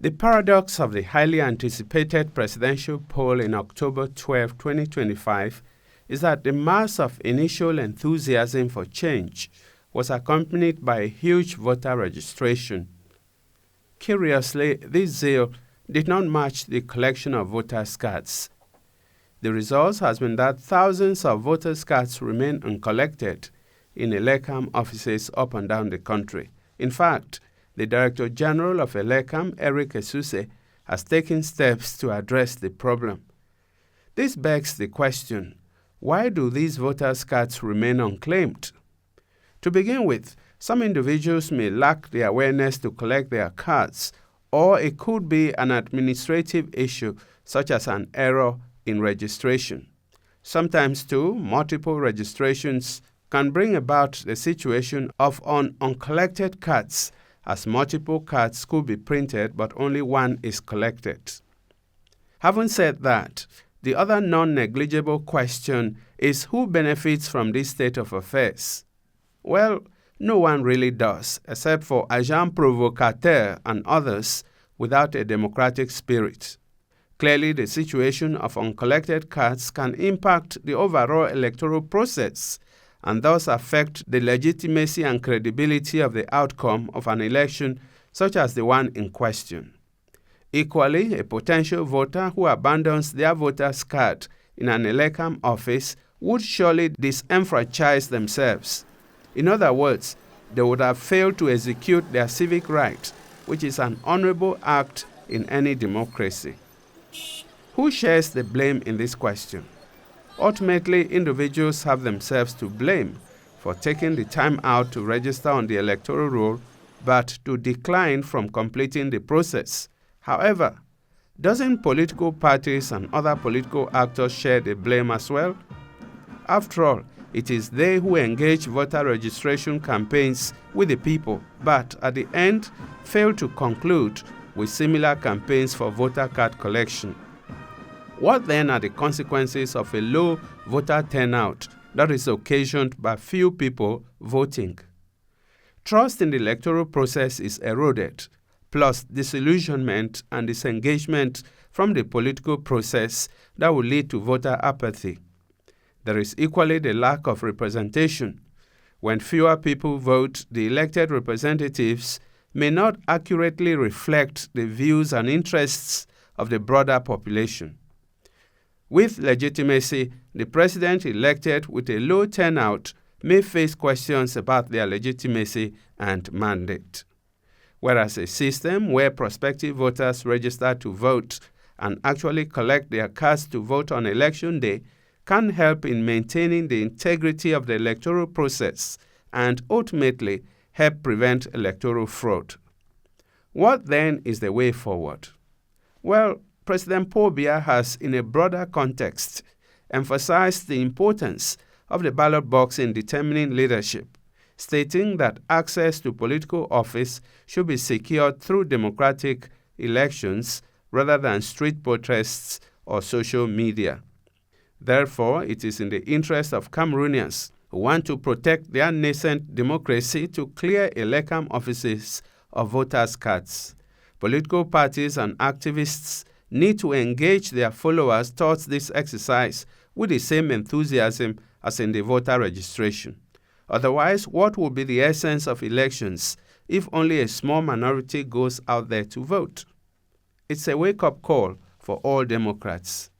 The paradox of the highly anticipated presidential poll in October 12, 2025 is that the mass of initial enthusiasm for change was accompanied by a huge voter registration. Curiously, this zeal did not match the collection of voters' cards. The result has been that thousands of voters' cards remain uncollected in Elecam offices up and down the country. In fact, the Director General of Elecam, Eric Esuse, has taken steps to address the problem. This begs the question, why do these voters' cards remain unclaimed? To begin with, some individuals may lack the awareness to collect their cards, or it could be an administrative issue such as an error in registration. Sometimes, too, multiple registrations can bring about the situation of uncollected cards, as multiple cards could be printed but only one is collected. Having said that, the other non-negligible question is who benefits from this state of affairs? Well, no one really does, except for agents provocateurs and others without a democratic spirit. Clearly, the situation of uncollected cards can impact the overall electoral process and thus affect the legitimacy and credibility of the outcome of an election such as the one in question. Equally, a potential voter who abandons their voter's card in an Elecam office would surely disenfranchise themselves. In other words, they would have failed to execute their civic right, which is an honorable act in any democracy. Who shares the blame in this question? Ultimately, individuals have themselves to blame for taking the time out to register on the electoral roll, but to decline from completing the process. However, doesn't political parties and other political actors share the blame as well? After all, it is they who engage voter registration campaigns with the people, but at the end fail to conclude with similar campaigns for voter card collection. What then are the consequences of a low voter turnout that is occasioned by few people voting? Trust in the electoral process is eroded, plus disillusionment and disengagement from the political process that will lead to voter apathy. There is equally the lack of representation. When fewer people vote, the elected representatives may not accurately reflect the views and interests of the broader population. With legitimacy, the president elected with a low turnout may face questions about their legitimacy and mandate. Whereas a system where prospective voters register to vote and actually collect their cards to vote on election day can help in maintaining the integrity of the electoral process and ultimately help prevent electoral fraud. What then is the way forward? Well, President Paul Biya has, in a broader context, emphasized the importance of the ballot box in determining leadership, stating that access to political office should be secured through democratic elections rather than street protests or social media. Therefore, it is in the interest of Cameroonians who want to protect their nascent democracy to clear Elecam offices of voters' cards. Political parties and activists need to engage their followers towards this exercise with the same enthusiasm as in the voter registration. Otherwise, what will be the essence of elections if only a small minority goes out there to vote? It's a wake-up call for all Democrats.